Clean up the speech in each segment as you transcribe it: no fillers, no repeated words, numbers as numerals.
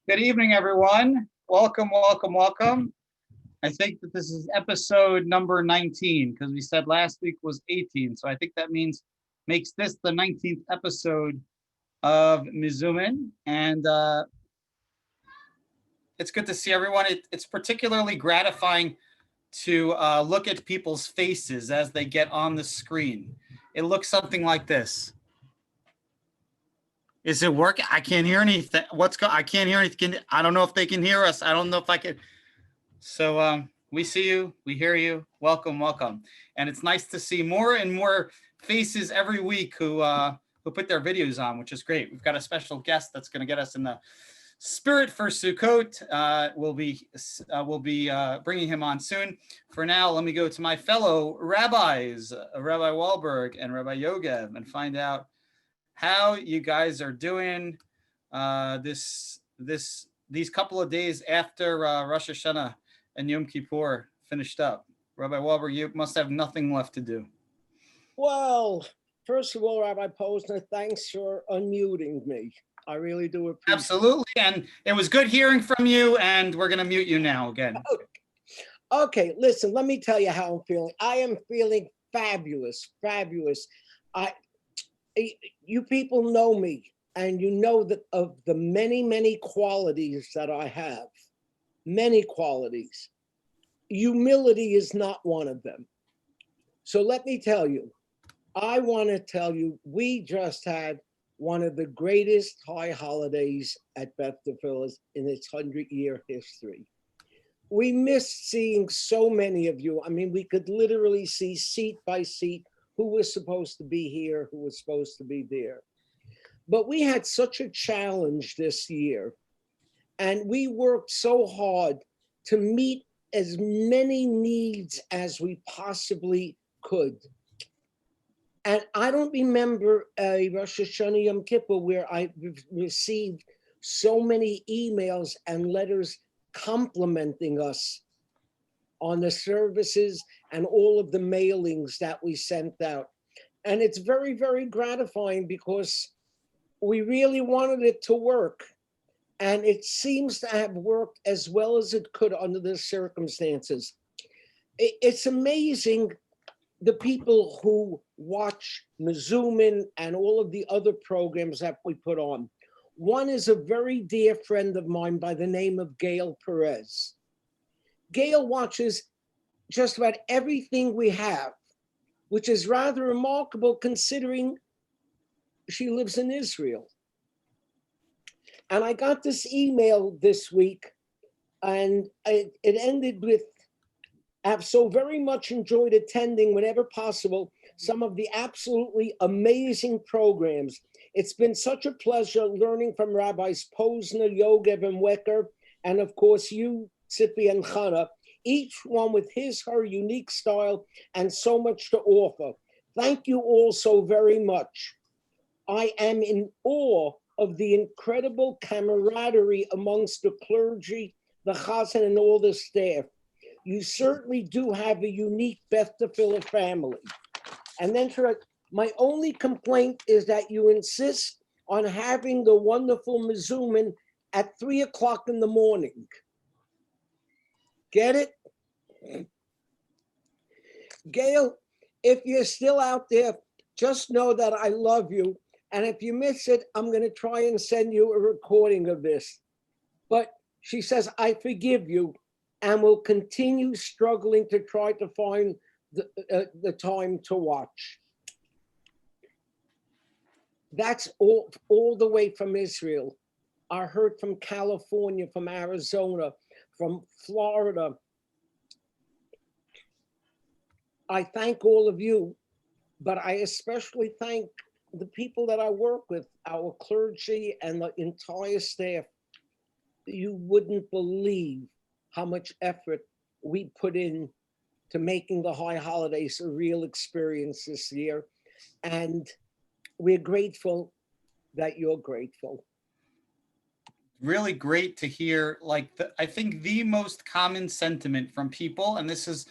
Good evening, everyone. Welcome, welcome, welcome. I think that this is episode number 19 because we said last week was 18. So I think that makes this the 19th episode of MeZOOMin. And it's good to see everyone. It's particularly gratifying to look at people's faces as they get on the screen. It looks something like this. Is it working? I can't hear anything. I can't hear anything. I don't know if they can hear us. I don't know if I can. So we see you, we hear you. Welcome, welcome. And it's nice to see more and more faces every week who put their videos on, which is great. We've got a special guest that's going to get us in the spirit for Sukkot. We'll be bringing him on soon. For now, let me go to my fellow rabbis, Rabbi Wahlberg and Rabbi Yogev, and find out how you guys are doing these couple of days after Rosh Hashanah and Yom Kippur finished up. Rabbi Wahlberg, you must have nothing left to do. Well, first of all, Rabbi Posner, thanks for unmuting me. I really do appreciate it. Absolutely, and it was good hearing from you, and we're going to mute you now again. Okay, listen, let me tell you how I'm feeling. I am feeling fabulous. You people know me, and you know that of the many qualities that I have, many qualities, humility is not one of them. So let me tell you, I want to tell you, we just had one of the greatest high holidays at Beth Tefillah's in its 100-year history. We missed seeing so many of you. I mean, we could literally see seat by seat who was supposed to be here, who was supposed to be there. But we had such a challenge this year, and we worked so hard to meet as many needs as we possibly could. And I don't remember a Rosh Hashanah Yom Kippur where I received so many emails and letters complimenting us on the services and all of the mailings that we sent out. And it's very, very gratifying because we really wanted it to work. And it seems to have worked as well as it could under the circumstances. It's amazing the people who watch MeZOOMin and all of the other programs that we put on. One is a very dear friend of mine by the name of Gail Perez. Gail watches just about everything we have, which is rather remarkable considering she lives in Israel. And I got this email this week, and it ended with, I've so very much enjoyed attending whenever possible some of the absolutely amazing programs. It's been such a pleasure learning from Rabbis Posner, Yogev, and Wecker, and of course you, Tzipi and Chana, each one with her unique style and so much to offer. Thank you all so very much. I am in awe of the incredible camaraderie amongst the clergy, the chazan, and all the staff. You certainly do have a unique Beth Tefillah family. And then my only complaint is that you insist on having the wonderful MeZOOMin at 3 o'clock in the morning. Get it? Gail, if you're still out there, just know that I love you. And if you miss it, I'm going to try and send you a recording of this. But she says, I forgive you and will continue struggling to try to find the time to watch. That's all the way from Israel. I heard from California, from Arizona, from Florida. I thank all of you, but I especially thank the people that I work with, our clergy and the entire staff. You wouldn't believe how much effort we put in to making the high holidays a real experience this year. And we're grateful that you're grateful. Really great to hear, I think the most common sentiment from people, and this is,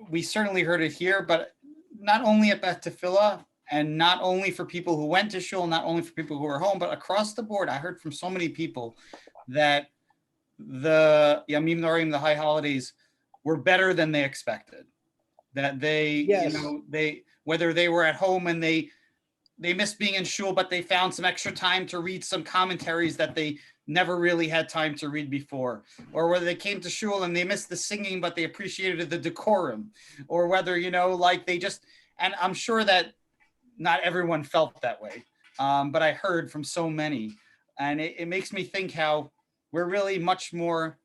we certainly heard it here, but not only at Beth Tefillah, And not only for people who went to shul, not only for people who were home, but across the board, I heard from so many people that the Yamim Norim, the high holidays, were better than they expected. That they, Yes. whether they were at home and they missed being in shul, but they found some extra time to read some commentaries that they never really had time to read before, or whether they came to shul and they missed the singing, but they appreciated the decorum, or whether, like they just, and I'm sure that not everyone felt that way. But I heard from so many, and it makes me think how we're really much more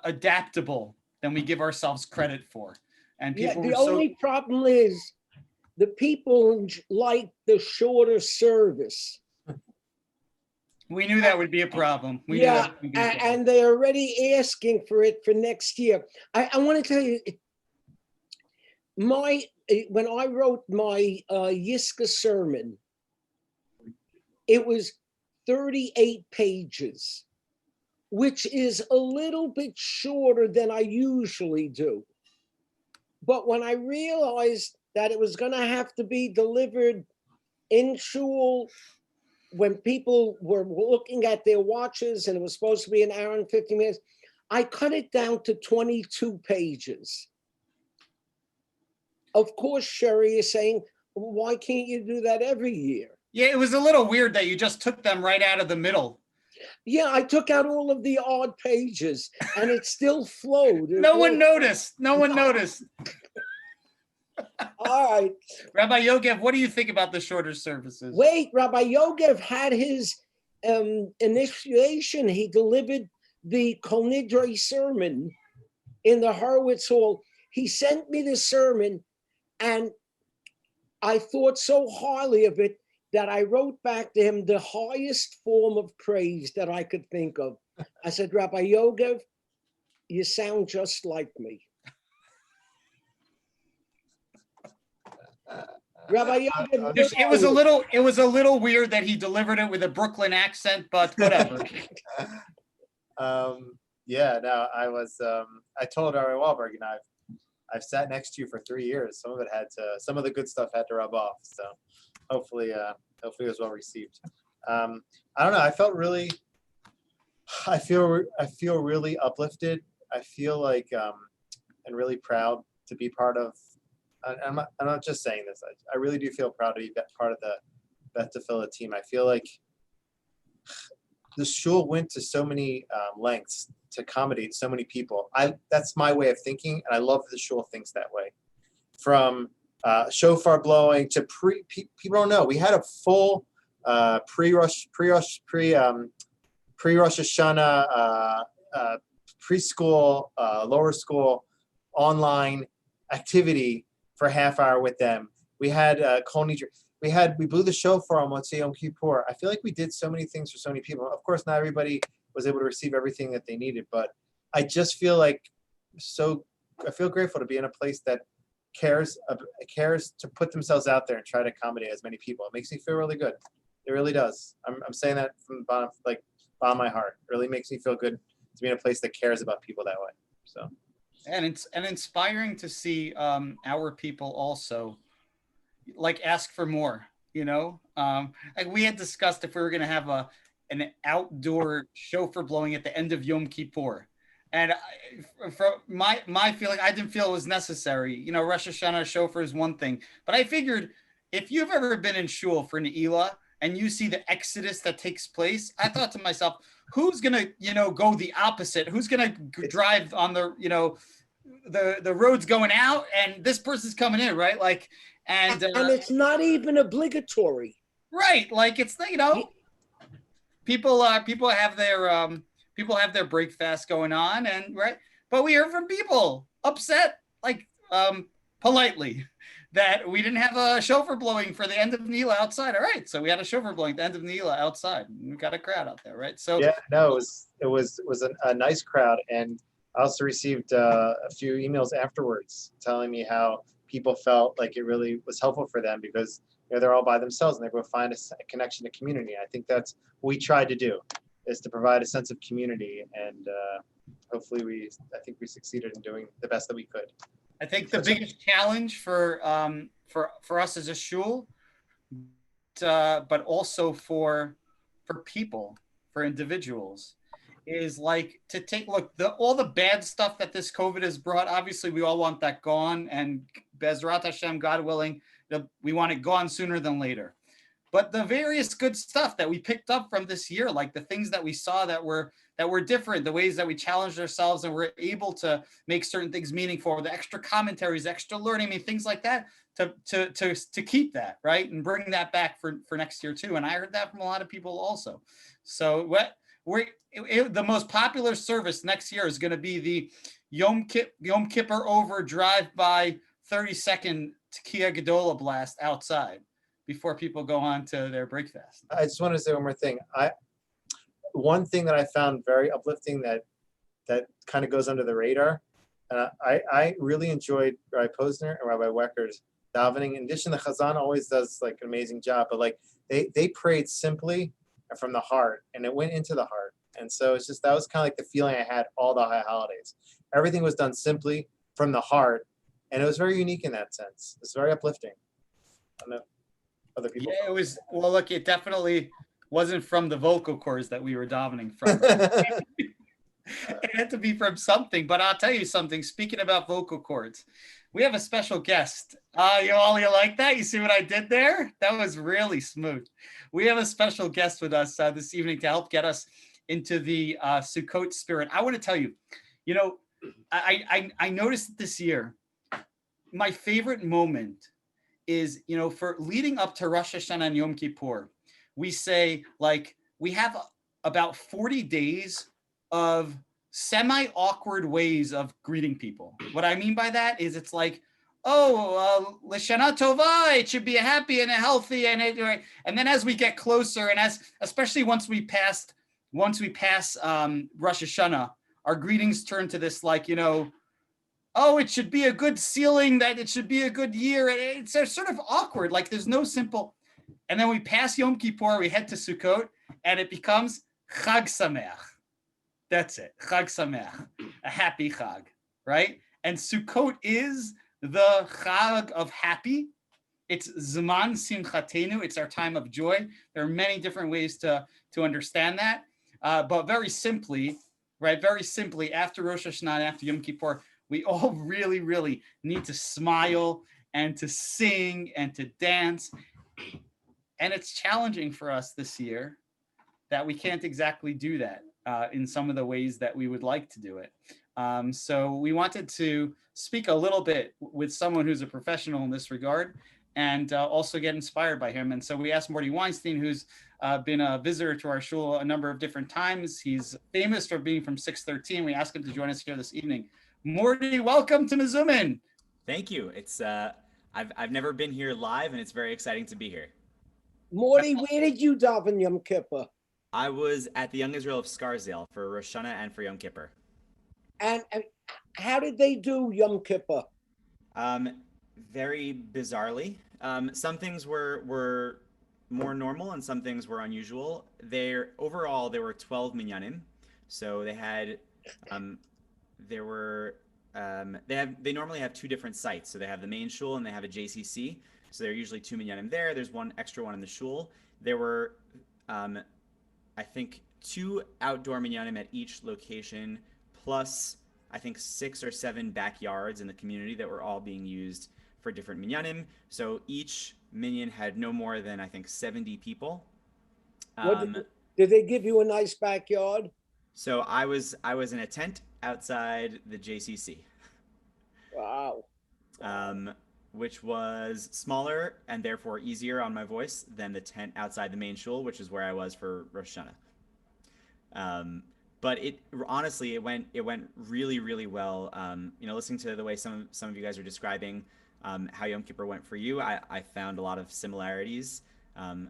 adaptable than we give ourselves credit for. And people the only problem is the people like the shorter service. We knew that would be a problem. And they're already asking for it for next year. I want to tell you, when I wrote my Yiska sermon, it was 38 pages, which is a little bit shorter than I usually do. But when I realized that it was going to have to be delivered in shul, when people were looking at their watches and it was supposed to be an hour and 50 minutes, I cut it down to 22 pages. Of course, Sherry is saying, why can't you do that every year? Yeah, it was a little weird that you just took them right out of the middle. Yeah, I took out all of the odd pages and it still flowed. No one noticed. All right. Rabbi Yogev, what do you think about the shorter services? Wait, Rabbi Yogev had his initiation. He delivered the Kol Nidre sermon in the Horowitz Hall. He sent me the sermon, and I thought so highly of it that I wrote back to him the highest form of praise that I could think of. I said, Rabbi Yogev, you sound just like me. Rabbi Yogev, it was a little weird that he delivered it with a Brooklyn accent, but whatever. Yeah, no, I told Ari Wahlberg, I've sat next to you for 3 years. Some of the good stuff had to rub off. So hopefully it was well received. I don't know. I feel really uplifted. I feel like, and really proud to be part of. I'm not just saying this. I really do feel proud to be part of the Beth Tefillah team. I feel like the shul went to so many lengths to accommodate so many people. That's my way of thinking, and I love the shul thinks that way. From shofar blowing to people don't know. We had a full pre-Rosh Hashanah preschool, lower school online activity for a half hour with them. We had Kol Nidre. We blew the shofar on Motzei Yom Kippur. I feel like we did so many things for so many people. Of course, not everybody was able to receive everything that they needed, but I just feel like I feel grateful to be in a place that cares to put themselves out there and try to accommodate as many people. It makes me feel really good. It really does. I'm saying that from the bottom of my heart. It really makes me feel good to be in a place that cares about people that way. So. And it's inspiring to see our people also ask for more, like we had discussed if we were going to have an outdoor shofar blowing at the end of Yom Kippur. And from my feeling, I didn't feel it was necessary. Rosh Hashanah shofar is one thing, but I figured if you've ever been in shul for Ne'ilah and you see the exodus that takes place, I thought to myself, who's going to, go the opposite? Who's going to drive on the, the road's going out and this person's coming in, right? And it's not even obligatory. Right. It's, people have their break fast going on, and right. But we heard from people upset, politely, that we didn't have a shofar blowing for the end of Ne'ilah outside. All right. So we had a shofar blowing at the end of Ne'ilah outside. We got a crowd out there. Right. So yeah, no, it was a nice crowd. And I also received a few emails afterwards telling me how people felt like it really was helpful for them because they're all by themselves and they're going to find a connection to community. I think that's what we tried to do, is to provide a sense of community, and hopefully I think we succeeded in doing the best that we could. I think the biggest challenge for us as a shul, but also for people, for individuals, is like to take look all the bad stuff that this COVID has brought. Obviously, we all want that gone, and Bezrat Hashem, God willing, we want it gone sooner than later. But the various good stuff that we picked up from this year, like the things that we saw that were different, the ways that we challenged ourselves and were able to make certain things meaningful, the extra commentaries, extra learning, I mean, things like that, to keep that, right, and bring that back for next year too. And I heard that from a lot of people also. So the most popular service next year is going to be the Yom Kippur over drive-by 30-second Kia Gedola blast outside before people go on to their break fast. I just want to say one more thing. One thing that I found very uplifting that kind of goes under the radar, I really enjoyed Rabbi Posner and Rabbi Wecker's davening. In addition, the Chazan always does like an amazing job, but like they prayed simply and from the heart, and it went into the heart. And so it's just, that was kind of like the feeling I had all the high holidays. Everything was done simply from the heart, and it was very unique in that sense. It's very uplifting. I know other people. Yeah, it was. Well, look, it definitely wasn't from the vocal cords that we were davening from. It had to be from something. But I'll tell you something. Speaking about vocal cords, we have a special guest. You like that? You see what I did there? That was really smooth. We have a special guest with us this evening to help get us into the Sukkot spirit. I want to tell you, I noticed this year, my favorite moment is, for leading up to Rosh Hashanah and Yom Kippur, we say, like, we have about 40 days of semi-awkward ways of greeting people. What I mean by that is it's like, L'Shana Tova, it should be a happy and a healthy, and then as we get closer, and especially once we pass Rosh Hashanah, our greetings turn to this, like, it should be a good ceiling, that it should be a good year. It's sort of awkward, like there's no simple. And then we pass Yom Kippur, we head to Sukkot, and it becomes Chag Sameach. That's it, Chag Sameach, a happy Chag, right? And Sukkot is the Chag of happy. It's Zman Simchatenu. It's our time of joy. There are many different ways to understand that, but very simply, right? Very simply, after Rosh Hashanah and after Yom Kippur, we all really, really need to smile and to sing and to dance. And it's challenging for us this year that we can't exactly do that in some of the ways that we would like to do it. So we wanted to speak a little bit with someone who's a professional in this regard and also get inspired by him. And so we asked Mordy Weinstein, who's been a visitor to our shul a number of different times. He's famous for being from 613. We asked him to join us here this evening. Mordy, welcome to MeZOOMin. Thank you. It's I've never been here live, and it's very exciting to be here. Mordy, where did you daven Yom Kippur? I was at the Young Israel of Scarsdale for Rosh Hashanah and for Yom Kippur. And how did they do Yom Kippur? Very bizarrely. Some things were more normal, and some things were unusual. Overall there were 12 minyanim, so they had they normally have two different sites. So they have the main shul and they have a JCC. So there are usually 2 minyanim there. There's one extra one in the shul. There were, I think, 2 outdoor minyanim at each location, plus I think 6 or 7 backyards in the community that were all being used for different minyanim. So each minyan had no more than, I think, 70 people. Did they give you a nice backyard? So I was in a tent outside the JCC. Wow. Which was smaller and therefore easier on my voice than the tent outside the main shul, which is where I was for Rosh Hashanah. But it honestly, it went really, really well. Listening to the way some of you guys are describing how Yom Kippur went for you, I found a lot of similarities. I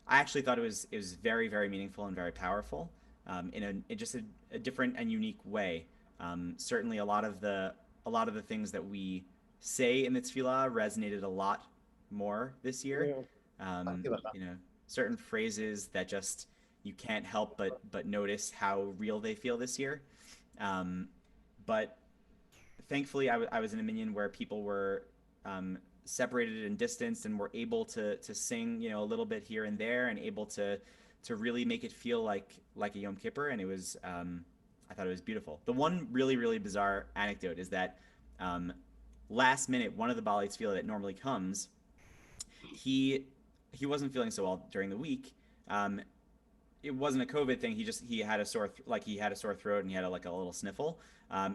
actually thought it was very, very meaningful and very powerful in just a different and unique way. Certainly, a lot of the things that we say in the tefillah resonated a lot more this year. Yeah. Certain phrases that just you can't help but notice how real they feel this year. But thankfully I was in a minyan where people were separated and distanced and were able to sing, you know, a little bit here and there, and able to really make it feel like a Yom Kippur. And it was I thought it was beautiful. The one really bizarre anecdote is that last minute, one of the Baalei Tefillah that normally comes, he wasn't feeling so well during the week. It wasn't a COVID thing. He had a sore throat, and he had a little sniffle.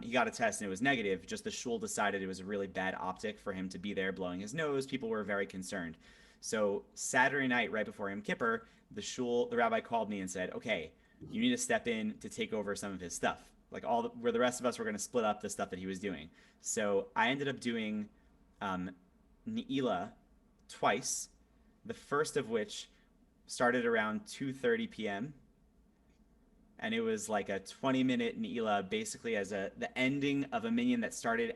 He got a test and it was negative. Just the shul decided it was a really bad optic for him to be there blowing his nose. People were very concerned. So Saturday night, right before Yom Kippur, the rabbi called me and said, "Okay, you need to step in to take over some of his stuff. Like where the rest of us were going to split up the stuff that he was doing." So I ended up doing Ne'ilah twice. The first of which started around 2:30 p.m. and it was like a 20-minute Ne'ilah, basically as the ending of a minyan that started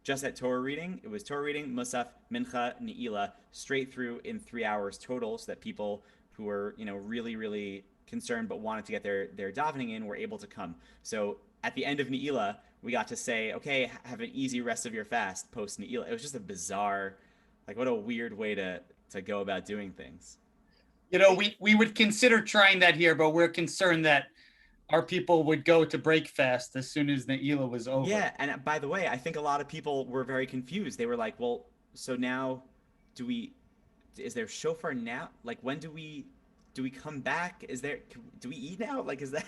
just at Torah reading. It was Torah reading, Musaf, Mincha, Ne'ilah, straight through in 3 hours total, so that people who were, you know, really concerned but wanted to get their davening in were able to come. So at the end of Ne'ilah, we got to say, "Okay, have an easy rest of your fast post Ne'ilah." It was just a bizarre, like, what a weird way to go about doing things. You know, we would consider trying that here, but we're concerned that our people would go to break fast as soon as Ne'ilah was over. Yeah, and by the way, I think a lot of people were very confused. They were like, "Well, so now is there shofar now? Like, when do we come back? Do we eat now? Like, is that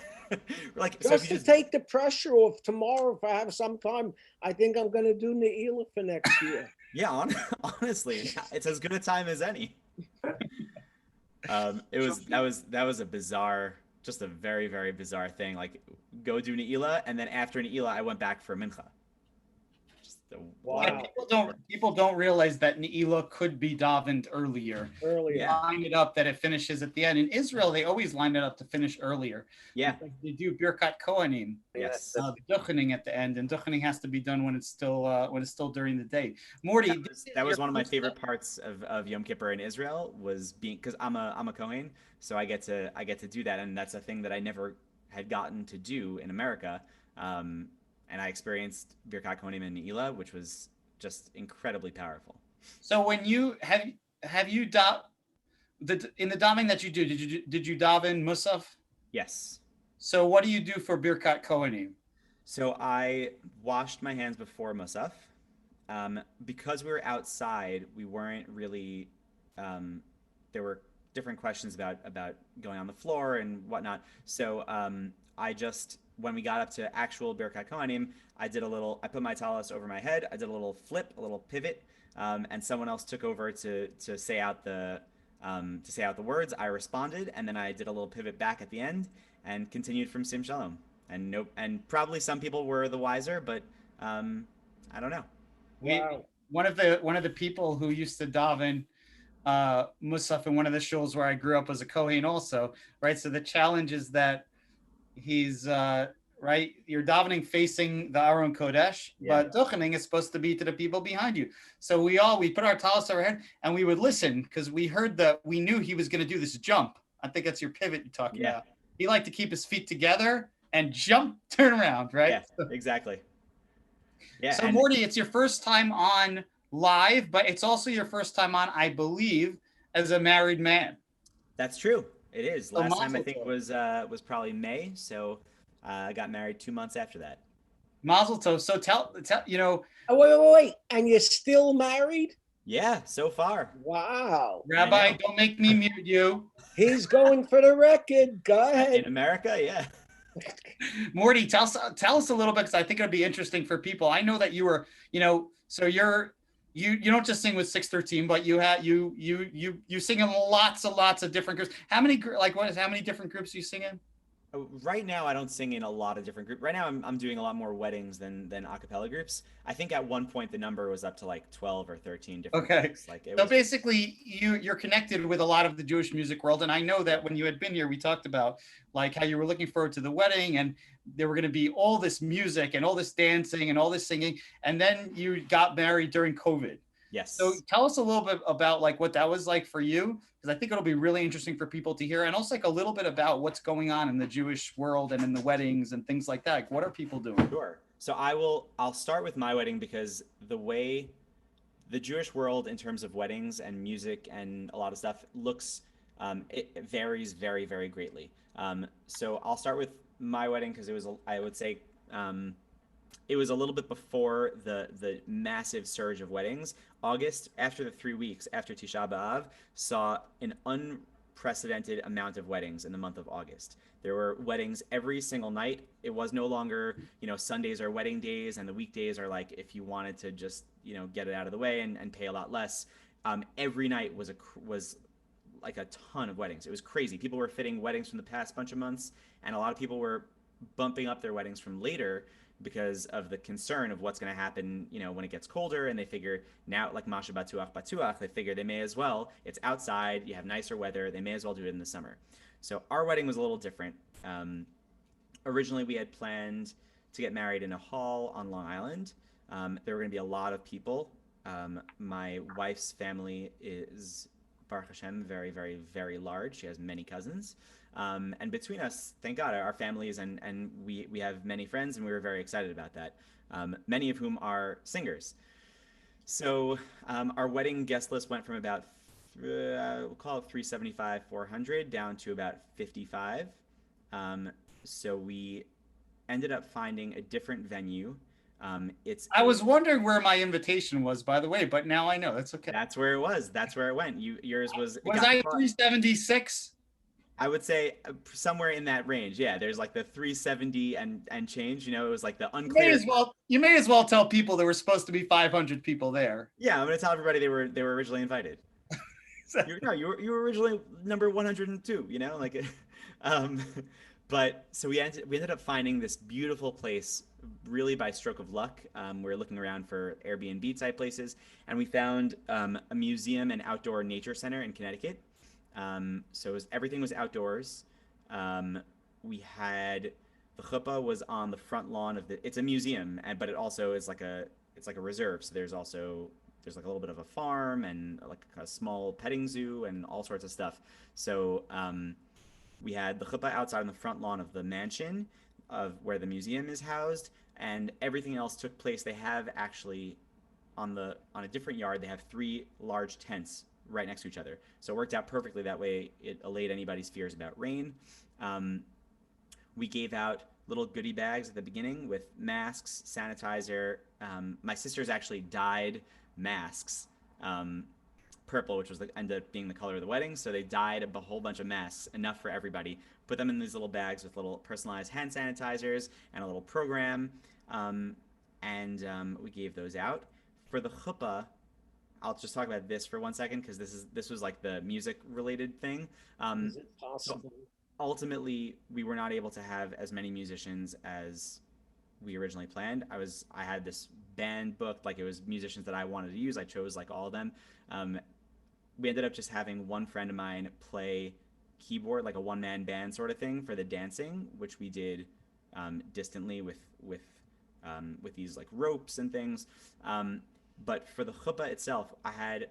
like Just to take the pressure off, tomorrow, if I have some time, I think I'm going to do Ne'ilah for next year. Yeah, honestly, it's as good a time as any. That was a bizarre, just a very bizarre thing. Like, go do Ne'ilah, and then after Ne'ilah, I went back for Mincha. Wow. Yeah, people don't realize that Ne'ilah could be davened earlier. Yeah. Line it up that it finishes at the end. In Israel, they always line it up to finish earlier. Yeah. They do Birkat Kohanim. Yes. Duchening at the end, and Duchening has to be done when it's still during the day. Morty, that was one of my favorite parts of Yom Kippur in Israel, was being, because I'm a Kohen, so I get to do that, and that's a thing that I never had gotten to do in America. And I experienced Birkat Kohanim and Ne'ilah, which was just incredibly powerful. So when you have you in the davening that you do, did you daven Musaf? Yes. So what do you do for Birkat Kohanim? So I washed my hands before Musaf. Because we were outside, we weren't really. There were different questions about going on the floor and whatnot. So when we got up to actual Birkat Kohanim, I put my talis over my head. I did a little flip, a little pivot, and someone else took over to say out the words. I responded, and then I did a little pivot back at the end and continued from Sim Shalom. And probably some people were the wiser, but I don't know. Wow. One of the people who used to daven Musaf in one of the shuls where I grew up was a Kohen also, right? So the challenge is that he's right, you're davening facing the Aron Kodesh, but duchening is supposed to be to the people behind you. So we put our talis over our head and we would listen, because we knew he was going to do this jump. I think that's your pivot you're talking about. He liked to keep his feet together and turn around, right? Yeah, exactly. Yeah. So Mordy, it's your first time on live, but it's also your first time on, I believe, as a married man. That's true. It is. So Last time I think was probably May. So I got married 2 months after that. Mazel tov. So tell Oh, wait. And you're still married? Yeah, so far. Wow. Rabbi, don't make me mute you. He's going for the record. Go ahead. In America, yeah. Morty, tell us a little bit, because I think it'll be interesting for people. I know that you were, so you don't just sing with 613, but you sing in lots of different groups. How many different groups you sing in? Right now, I don't sing in a lot of different groups. Right now, I'm doing a lot more weddings than a cappella groups. I think at one point the number was up to like 12 or 13 different groups. So basically, you're connected with a lot of the Jewish music world, and I know that when you had been here, we talked about like how you were looking forward to the wedding, and there were going to be all this music and all this dancing and all this singing, and then you got married during COVID. Yes. So tell us a little bit about like what that was like for you, because I think it'll be really interesting for people to hear, and also like a little bit about what's going on in the Jewish world and in the weddings and things like that. Like, what are people doing? Sure. So I'll start with my wedding because the Jewish world in terms of weddings and music and a lot of stuff looks it varies very, very greatly. So I'll start with my wedding because I would say um, it was a little bit before the massive surge of weddings. August, after the 3 weeks after Tisha B'av, saw an unprecedented amount of weddings in the month of August. There were weddings every single night. It was no longer, Sundays are wedding days and the weekdays are like if you wanted to just, get it out of the way and pay a lot less. Every night was like a ton of weddings. It was crazy. People were fitting weddings from the past bunch of months, and a lot of people were bumping up their weddings from later because of the concern of what's going to happen, when it gets colder. And they figure now, like Masha Batuach Batuach, they figure they may as well. It's outside, you have nicer weather, they may as well do it in the summer. So our wedding was a little different. Originally, we had planned to get married in a hall on Long Island. There were going to be a lot of people. My wife's family is Baruch Hashem, very, very, very large. She has many cousins. And between us, thank God, our families and we have many friends, and we were very excited about that. Many of whom are singers. So our wedding guest list went from about, we'll call it 375, 400, down to about 55. So we ended up finding a different venue. I was wondering where my invitation was, by the way, but now I know. That's okay. That's where it was. That's where it went. Yours was. Was I 376? I would say somewhere in that range. Yeah, there's like the 370 and change. It was like the unclear. You may as well tell people there were supposed to be 500 people there. Yeah, I'm gonna tell everybody they were originally invited. You were originally number 102. But so we ended up finding this beautiful place really by stroke of luck. We were looking around for Airbnb type places, and we found a museum and outdoor nature center in Connecticut. So everything was outdoors. We had the chuppah was on the front lawn of it's a museum, but it also is it's like a reserve. So there's like a little bit of a farm and like a small petting zoo and all sorts of stuff. So we had the chuppah outside on the front lawn of the mansion of where the museum is housed, and everything else took place. They have actually on a different yard, they have 3 large tents right next to each other. So it worked out perfectly that way. It allayed anybody's fears about rain. We gave out little goodie bags at the beginning with masks, sanitizer. My sisters actually dyed masks purple, which ended up being the color of the wedding. So they dyed a whole bunch of masks, enough for everybody. Put them in these little bags with little personalized hand sanitizers and a little program. We gave those out. For the chuppah, I'll just talk about this for 1 second because this was like the music related thing. Is it possible? So ultimately, we were not able to have as many musicians as we originally planned. I had this band booked, like it was musicians that I wanted to use. I chose like all of them. We ended up just having one friend of mine play keyboard, like a one-man band sort of thing for the dancing, which we did distantly with these like ropes and things. But for the chuppah itself, I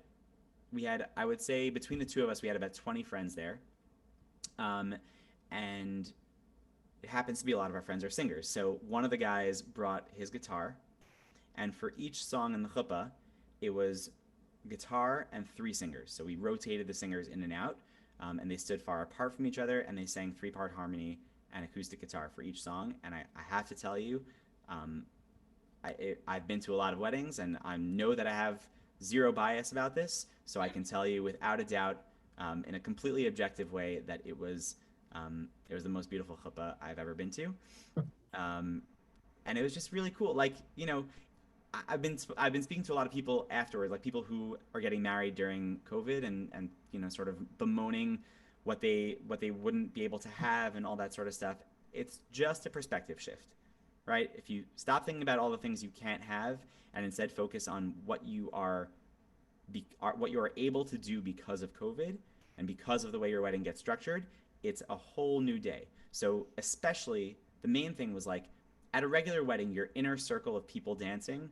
would say between the two of us, we had about 20 friends there. And it happens to be a lot of our friends are singers. So one of the guys brought his guitar, and for each song in the chuppah, it was guitar and 3 singers. So we rotated the singers in and out, and they stood far apart from each other, and they sang 3-part harmony and acoustic guitar for each song. And I have to tell you, I've been to a lot of weddings, and I know that I have zero bias about this, so I can tell you without a doubt, in a completely objective way, that it was the most beautiful chuppah I've ever been to, and it was just really cool. Like, I've been speaking to a lot of people afterwards, like people who are getting married during COVID and sort of bemoaning what they wouldn't be able to have and all that sort of stuff. It's just a perspective shift, right? If you stop thinking about all the things you can't have and instead focus on what you are able to do because of COVID and because of the way your wedding gets structured, it's a whole new day. So especially the main thing was like at a regular wedding, your inner circle of people dancing,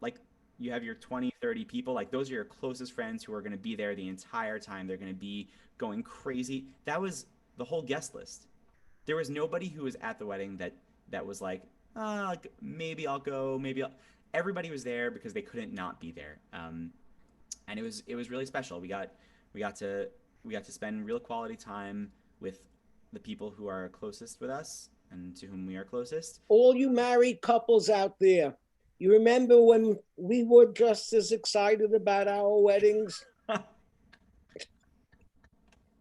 like you have your 20, 30 people, like those are your closest friends who are going to be there the entire time. They're going to be going crazy. That was the whole guest list. There was nobody who was at the wedding that was like maybe I'll go, maybe everybody was there because they couldn't not be there. And it was really special. We got to we got to spend real quality time with the people who are closest with us and to whom we are closest. All you married couples out there, you remember when we were just as excited about our weddings?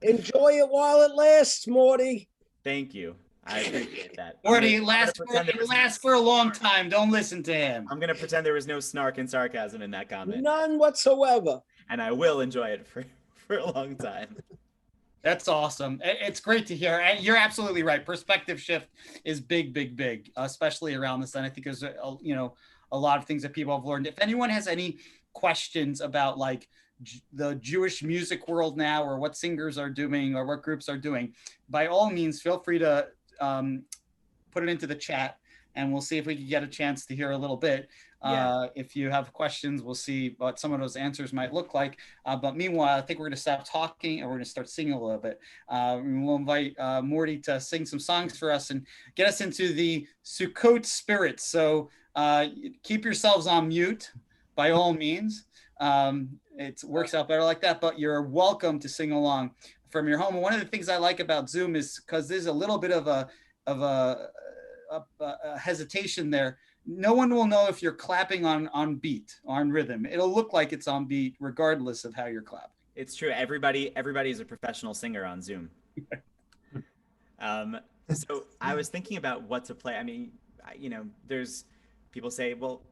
Enjoy it while it lasts, Morty. Thank you. I appreciate that. Morty, I'm gonna pretend there it was no lasts for a long snark. time. Don't listen to him. I'm gonna pretend there was no snark and sarcasm in that comment, None whatsoever. and I will enjoy it for a long time. That's awesome. It's great to hear. And you're absolutely right. Perspective shift is big, big, big, especially around this. And I think there's a lot of things that people have learned. If anyone has any questions about like the Jewish music world now, or what singers are doing, or what groups are doing, by all means, feel free to put it into the chat, and we'll see if we can get a chance to hear a little bit. Yeah. If you have questions, we'll see what some of those answers might look like. But meanwhile, I think we're going to stop talking and we're going to start singing a little bit. We'll invite Morty to sing some songs for us and get us into the Sukkot spirit. So keep yourselves on mute by all means. It works out better like that, but you're welcome to sing along from your home. And one of the things I like about Zoom is because there's a little bit of a hesitation there. No one will know if you're clapping on beat, on rhythm. It'll look like it's on beat regardless of how you're clapping. It's true. Everybody is a professional singer on Zoom. So I was thinking about what to play. I mean, there's people say, well,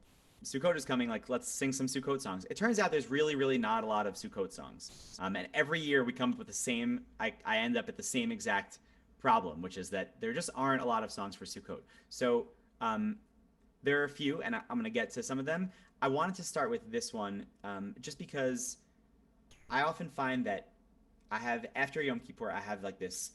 Sukkot is coming, like, let's sing some Sukkot songs. It turns out there's really, really not a lot of Sukkot songs. And every year we come up with the same, I end up at the same exact problem, which is that there just aren't a lot of songs for Sukkot. So there are a few, and I'm going to get to some of them. I wanted to start with this one just because I often find that after Yom Kippur, I have like this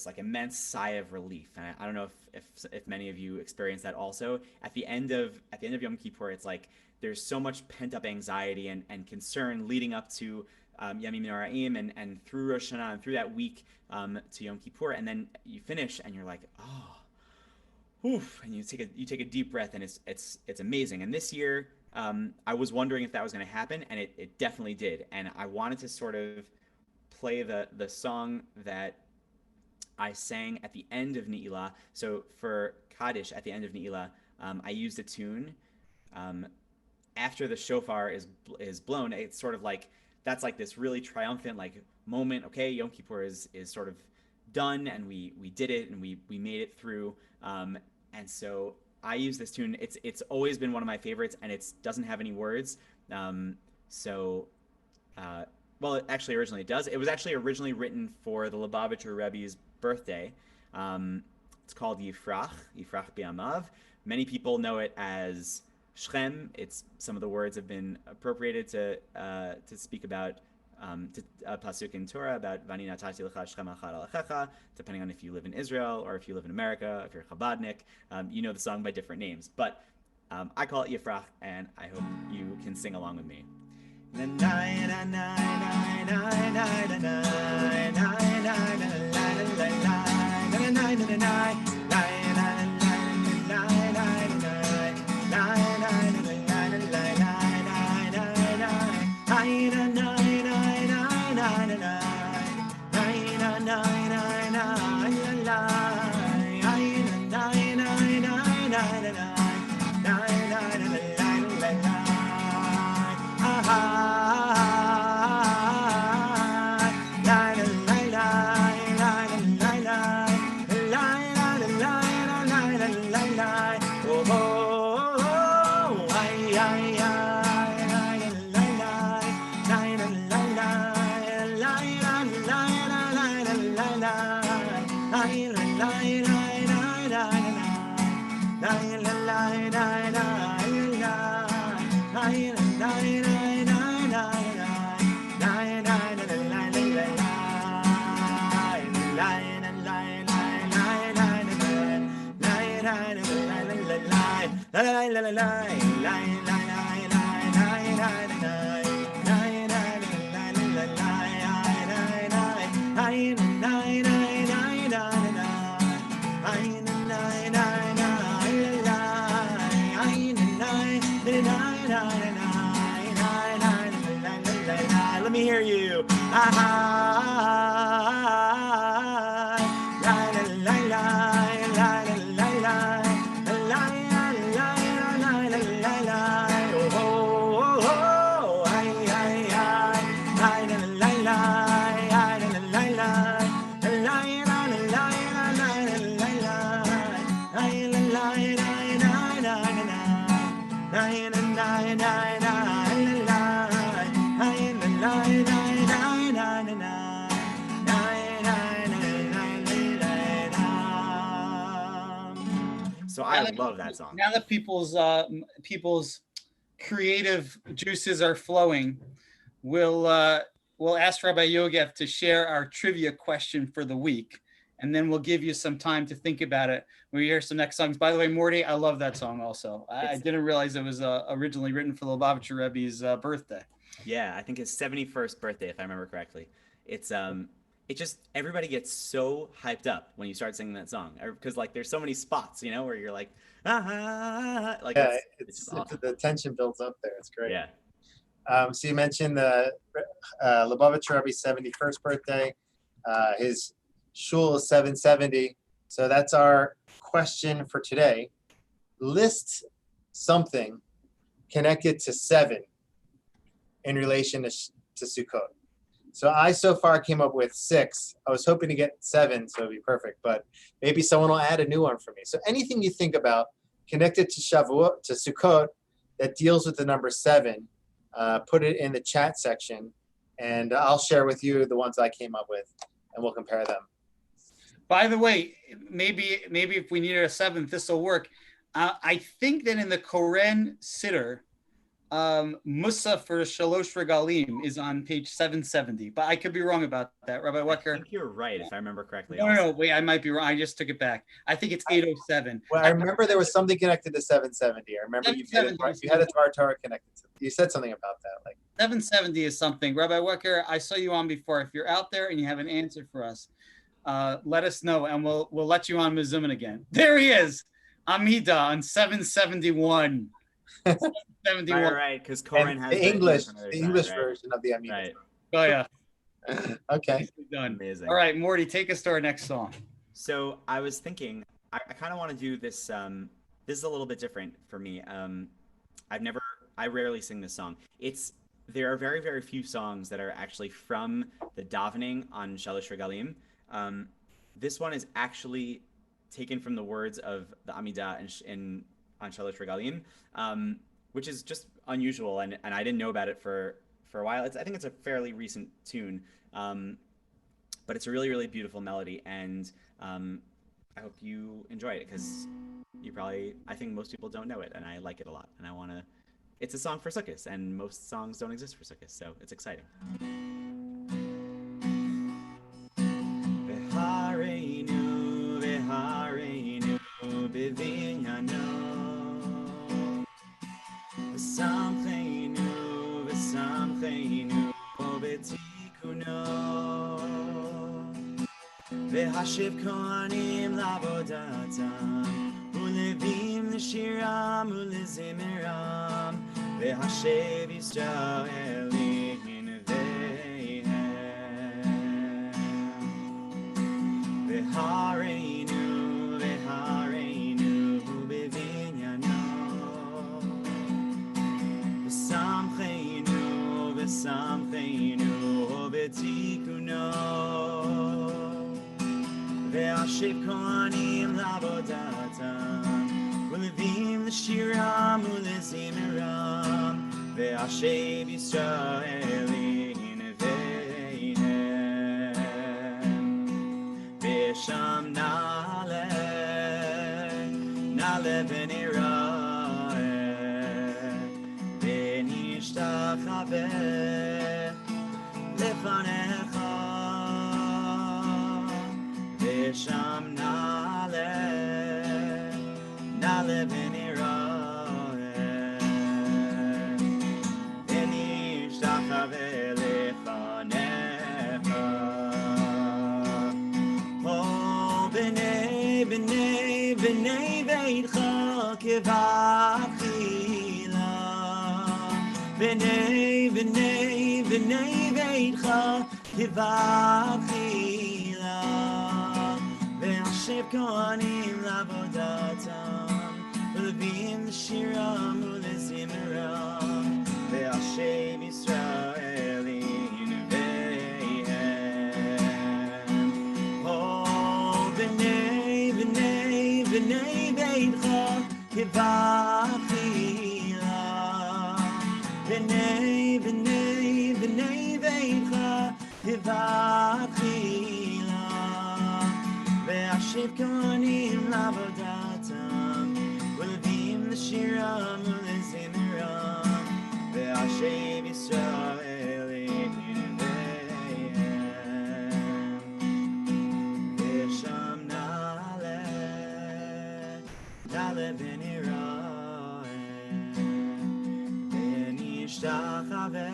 like immense sigh of relief, and I don't know if many of you experience that also. At the end of Yom Kippur, it's like there's so much pent up anxiety and concern leading up to Yamim Noraim and through Rosh Hashanah and through that week to Yom Kippur, and then you finish and you're like, oh, oof, and you take a deep breath, and it's amazing. And this year, I was wondering if that was going to happen, and it definitely did. And I wanted to sort of play the song that I sang at the end of Ne'ilah. So for Kaddish at the end of Ne'ilah, I used a tune after the shofar is blown. It's sort of like that's like this really triumphant like moment. Okay, Yom Kippur is sort of done, and we did it, and we made it through. And so I use this tune. It's always been one of my favorites, and it doesn't have any words. Well, it actually originally does. It was actually originally written for the Lubavitcher Rebbe's birthday. It's called Yifrach B'Amav. Many people know it as Shchem. Some of the words have been appropriated to speak about a pasuk in Torah about Vani natati lecha Shchem achad alechecha. Depending on if you live in Israel or if you live in America, if you're a Chabadnik, you know the song by different names. But I call it Yifrach, and I hope you can sing along with me. So I love that song. Now that people's creative juices are flowing, we'll ask Rabbi Yogev to share our trivia question for the week, and then we'll give you some time to think about it. We hear some next songs. By the way, Morty, I love that song also. I didn't realize it was originally written for the Lubavitcher Rebbe's birthday. Yeah, I think his 71st birthday, if I remember correctly. It's it just, everybody gets so hyped up when you start singing that song, because like there's so many spots, you know, where you're like, like Yeah, it's awesome. the tension builds up there. It's great. Yeah. So you mentioned the Lubavitcher Rebbe's 71st birthday. His shul is 770. So that's our question for today. List something connected to 7 in relation to Sukkot. So I so far came up with 6. I was hoping to get 7, so it'd be perfect, but maybe someone will add a new one for me. So anything you think about connected to Shavuot, to Sukkot, that deals with the number 7, put it in the chat section, and I'll share with you the ones I came up with, and we'll compare them. By the way, maybe if we needed a 7th, this will work. I think that in the Koren Siddur, Musa for Shalosh Regalim is on page 770, but I could be wrong about that. Rabbi Wecker. I think you're right, if I remember correctly. No, wait, I might be wrong. I just took it back. I think it's 807. Well, I remember there was something connected to 770. I remember you had a Dvar Torah connected to. You said something about that, like 770 is something. Rabbi Wecker, I saw you on before. If you're out there and you have an answer for us, let us know, and we'll let you on MeZOOMin again. There he is, Amida on 771. 771. Right, because Koren has the English right? version of the Amida. Right. Oh yeah. Okay. Done. Amazing. All right, Morty, take us to our next song. So I was thinking, I kind of want to do this. This is a little bit different for me. I rarely sing this song. There are very, very few songs that are actually from the davening on Shalosh Regalim. This one is actually taken from the words of the Amidah on Shalosh Regalim, which is just unusual, and I didn't know about it for a while. I think it's a fairly recent tune, but it's a really, really beautiful melody, and I hope you enjoy it, because I think most people don't know it, and I like it a lot, and it's a song for Sukkot, and most songs don't exist for Sukkot, so it's exciting. והשיב כהנים לעבודתם, ולווים לשירם ולזמרם, והשיב ישראל לנביהם. והרינו בבניינו, ושמחנו בתיקונו. והשיב כהנים לעבודתם, ולווים לשירם ולזמרם, והשיב ישראל לנביהם. ושם נעלה ונראה, ונשתחווה לפניך. ושם נעלה ונראה, ונשתחווה לפניך. או בני ביתך כבתחילה, בני ביתך כבבחירה ועכשיו כהנים לעבודתם ולווים לשירם ולזמרם ועכשיו ישראל ינביהם בני בני בני ביתך כבבחירה בני בני בני ביתך כבבחירה ועכשיו כהנים לעבודתם ולווים לשירם ולזמרם ועכשיו ישראל ינביהם ושם נעלה ונראה ונשתחווה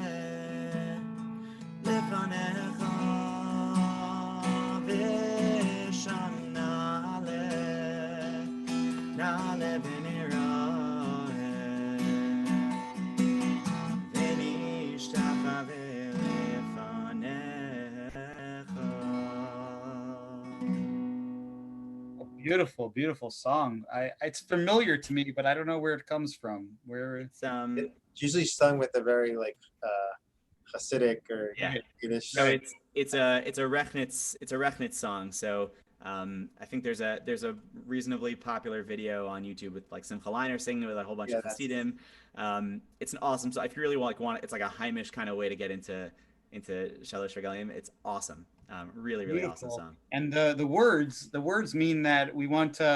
לפניך ושם נעלה ונראה ונשתחווה לפניך. Beautiful, beautiful song. It's familiar to me, but I don't know where it comes from. Where It's It's usually sung with a very like Hasidic or Yeah. Yiddish. so it's a Rechnitz song. So I think there's a reasonably popular video on YouTube with like Simcha Leiner singing with a whole bunch Yeah, of that's- Hasidim. It's an awesome song. If you really want it's like a Heimish kind of way to get into Shalosh Regalim. It's awesome. Really awesome Beautiful. song. And the words mean that we want to,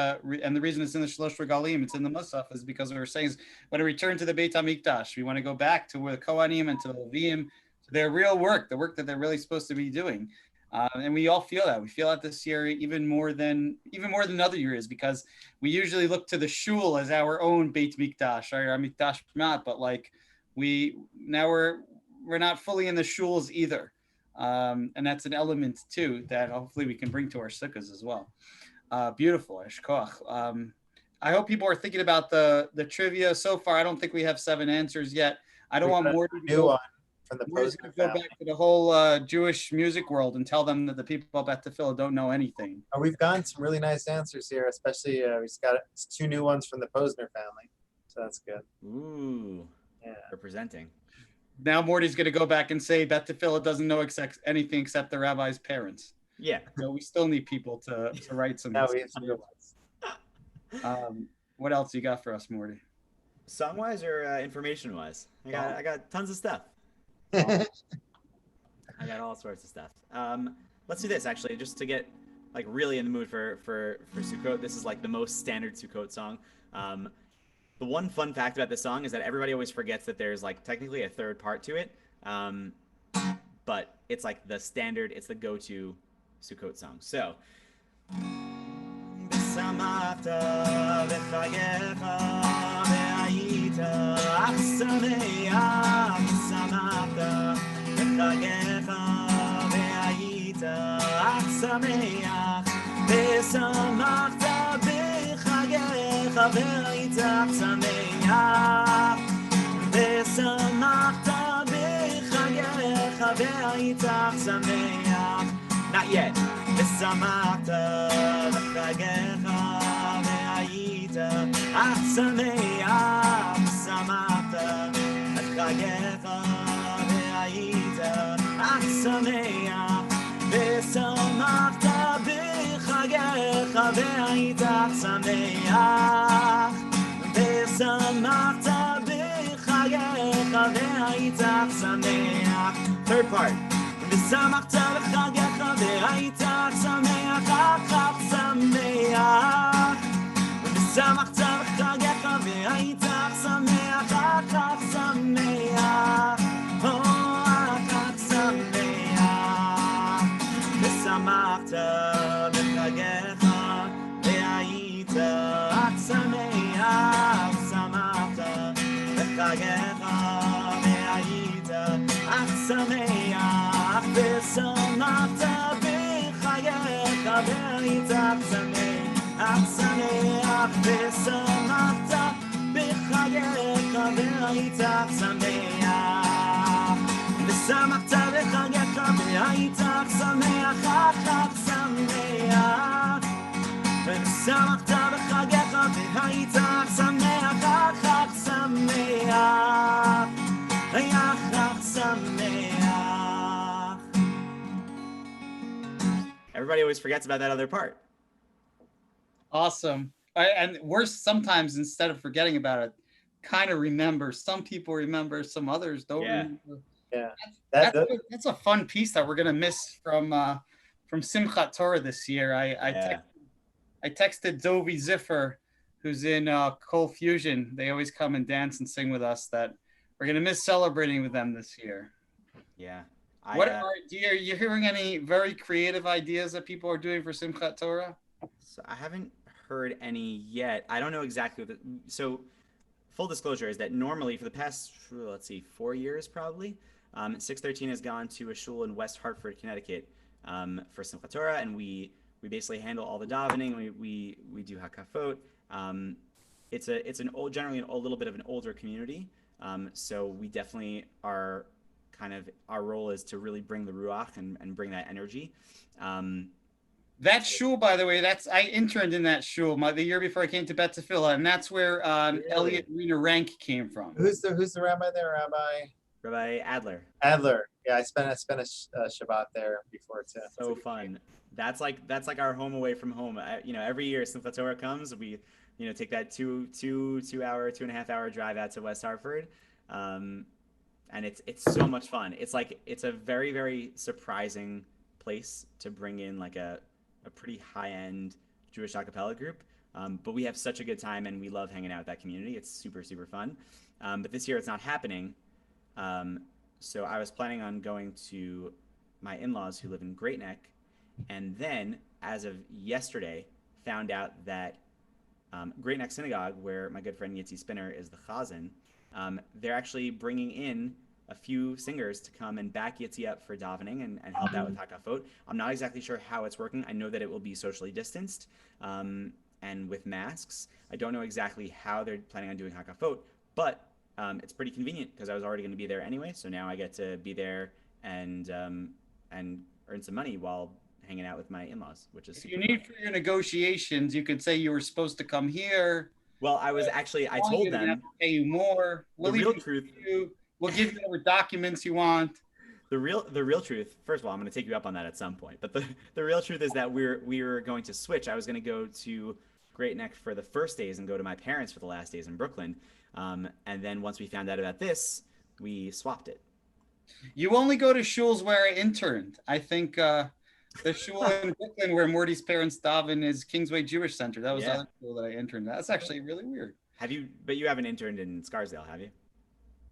and the reason it's in the Shalosh Regalim, it's in the Musaf, is because we were saying is when we return to the Beit HaMikdash, we want to go back to where the Kohanim and to the Levim, to their real work, the work that they're really supposed to be doing. And we all feel that. We feel that this year even more than other years, because we usually look to the shul as our own Beit Mikdash, our Mikdash Pmat, but like we're not fully in the shuls either. And that's an element too that hopefully we can bring to our sukkahs as well. Beautiful, Eshkoch. I hope people are thinking about the trivia so far. I don't think we have 7 answers yet. I don't We want got a Mordy to new go, one from the Mordy's Posner gonna go family. back to the whole Jewish music world and tell them that the people up at Tefillah don't know anything. We've gotten some really nice answers here, especially we've got 2 new ones from the Posner family, so that's good. Ooh, Yeah. representing. Now Morty's going to go back and say Bet Tefillah doesn't know anything except the rabbi's parents. Yeah. So we still need people to write some. Now we have some good ones. What else you got for us, Morty? Song wise or information wise? I got tons of stuff. I got all sorts of stuff. Let's do this actually, just to get like really in the mood for Sukkot. This is like the most standard Sukkot song. The one fun fact about this song is that everybody always forgets that there's like technically a third part to it, but it's like the standard, it's the go-to Sukkot song. So. ושמחת בחייך והיית אך שמח ושמחת בחייך והיית אך שמח ושמחת בחייך והיית אך שמח ושמחת בחייך והיית אך שמח. Not yet. ושמחת בחייך והיית אך שמח ושמחת בחייך והיית אך שמח ושמחת בחייך והיית אך שמח ושמחת בחייך והיית אך שמח. Third part. ושמחת בחייך והיית אך שמח אך שמח ושמחת בחייך והיית אך שמח אך שמח אך שמח ושמחת בחייך והיית אך שמח ושמחת בחייך והיית אך שמח ושמחת בחייך והיית אך שמח שמח ושמחת בחייך והיית אך שמח ושמחת בחייך והייתך שמח, חג שמח. ושמחת בחגיך, והייתך שמח, חג שמח. היה חג שמח. Everybody always forgets about that other part. Awesome. And worse, sometimes instead of forgetting about it, kind of remember. Some people remember, some others don't remember. Yeah. That's a fun piece that we're gonna miss from Simchat Torah this year. I texted Dovi Ziffer, who's in Cold Fusion. They always come and dance and sing with us. That we're gonna miss celebrating with them this year. Yeah. Are you hearing any very creative ideas that people are doing for Simchat Torah? So I haven't heard any yet. I don't know exactly what so full disclosure is that normally for the past, let's see, 4 years probably, 613 has gone to a shul in West Hartford, Connecticut, for Simchat Torah, and we basically handle all the davening. We do hakafot. It's generally a little bit of an older community, so we definitely are our role is to really bring the ruach and bring that energy. That shul, by the way, I interned in that shul the year before I came to Bet Tefillah, and that's where Elliot Rena Rank came from. Who's the rabbi there? Rabbi Adler. Adler. Yeah, I spent a Shabbat there before too. So fun. That's like our home away from home. Every year Simchat Torah comes, we take that 2.5 hour drive out to West Hartford. And it's so much fun. It's a very, very surprising place to bring in like a pretty high-end Jewish a cappella group. But we have such a good time and we love hanging out with that community. It's super, super fun. But this year it's not happening. So I was planning on going to my in-laws who live in Great Neck, and then as of yesterday found out that Great Neck Synagogue, where my good friend Yitzi Spinner is the chazan, they're actually bringing in a few singers to come and back Yitzi up for davening and help out with hakafot. I'm not exactly sure how it's working. I know that it will be socially distanced and with masks. I don't know exactly how they're planning on doing hakafot, but it's pretty convenient because I was already going to be there anyway. So now I get to be there and earn some money while hanging out with my in-laws, which is super fun. For your negotiations, you could say you were supposed to come here. Well, I told them to pay you more. The real truth. We'll give you whatever documents you want. The real truth. First of all, I'm going to take you up on that at some point. But the real truth is that we were going to switch. I was going to go to Great Neck for the first days and go to my parents for the last days in Brooklyn. And then once we found out about this, we swapped it. You only go to shuls where I interned. I think the shul in Brooklyn where Morty's parents daven is Kingsway Jewish Center. That was the other shul that I interned. That's actually really weird. But you haven't interned in Scarsdale, have you?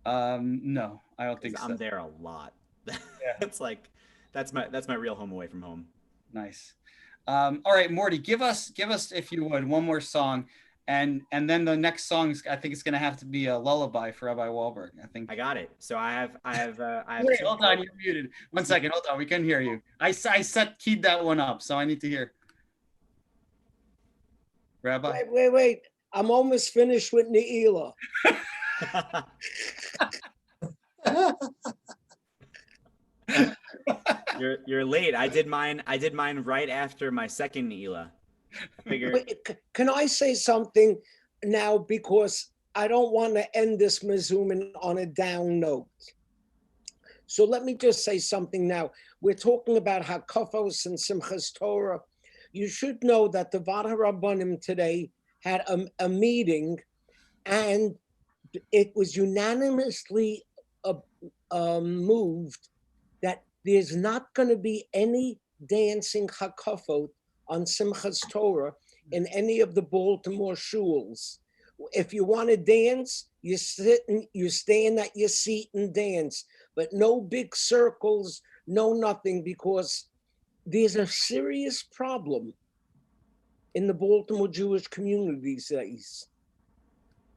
No, I don't think so. I'm there a lot. It's like that's my real home away from home. Nice. All right, Morty, give us if you would one more song, and then the next song I think it's gonna have to be a lullaby for Rabbi Wahlberg. I think I got it. So I have. Wait, hold on, you're muted. 1 second, hold on, we couldn't hear you. I keyed that one up, so I need to hear. Rabbi. Wait. I'm almost finished with Ne'ilah. You're late. I did mine right after my second Ne'ilah. Can I say something now, because I don't want to end this MeZOOMin on a down note. So let me just say something now. We're talking about Hakafos and Simchas Torah. You should know that the Vad HaRabbanim today had a meeting, and it was unanimously moved that there's not going to be any dancing hakafot on Simchas Torah in any of the Baltimore shuls. If you want to dance, you stay in your seat and dance, but no big circles, no nothing, because there's a serious problem in the Baltimore Jewish community these days.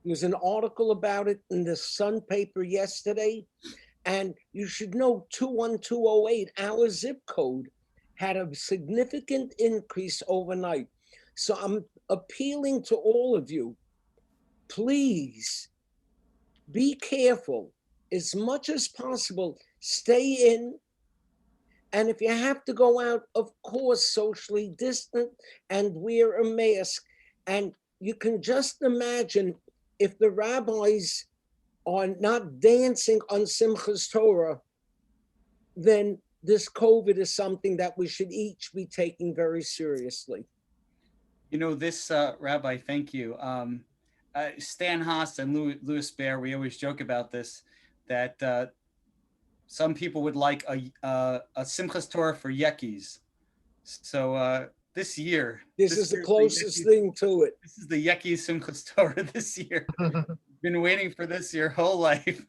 There was an article about it in the Sun paper yesterday, and you should know 21208, our zip code, had a significant increase overnight. So I'm appealing to all of you, please be careful. As much as possible, stay in. And if you have to go out, of course, socially distant and wear a mask. And you can just imagine if the rabbis are not dancing on Simchas Torah, then this COVID is something that we should each be taking very seriously. You know, this Rabbi, thank you. Stan Haas and Louis Baer, we always joke about this, that some people would like a Simchas Torah for Yekis. So this year, This is the closest thing to it. This is the Yeki Simchas Torah this year. Been waiting for this your whole life.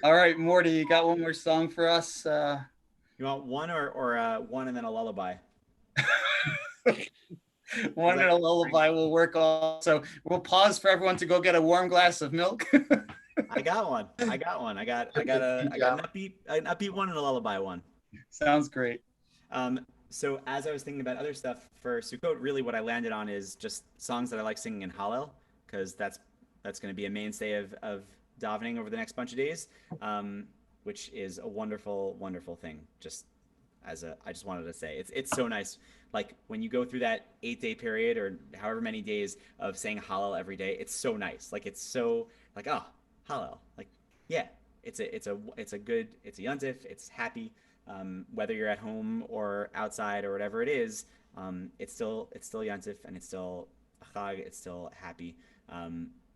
All right, Morty, you got one more song for us? You want one or one and then a lullaby? One and a lullaby will work also. We'll pause for everyone to go get a warm glass of milk. I got one. I got an upbeat one and a lullaby one. Sounds great. So as I was thinking about other stuff for Sukkot, really what I landed on is just songs that I like singing in Hallel, because that's going to be a mainstay of davening over the next bunch of days, which is a wonderful, wonderful thing. I just wanted to say it's so nice. Like when you go through that 8-day period or however many days of saying Hallel every day, it's so nice. Like it's so like, oh, Hallel. Like, yeah, it's a yontif. It's happy. Whether you're at home or outside or whatever it is, it's still yontif and it's still a chag. It's still happy.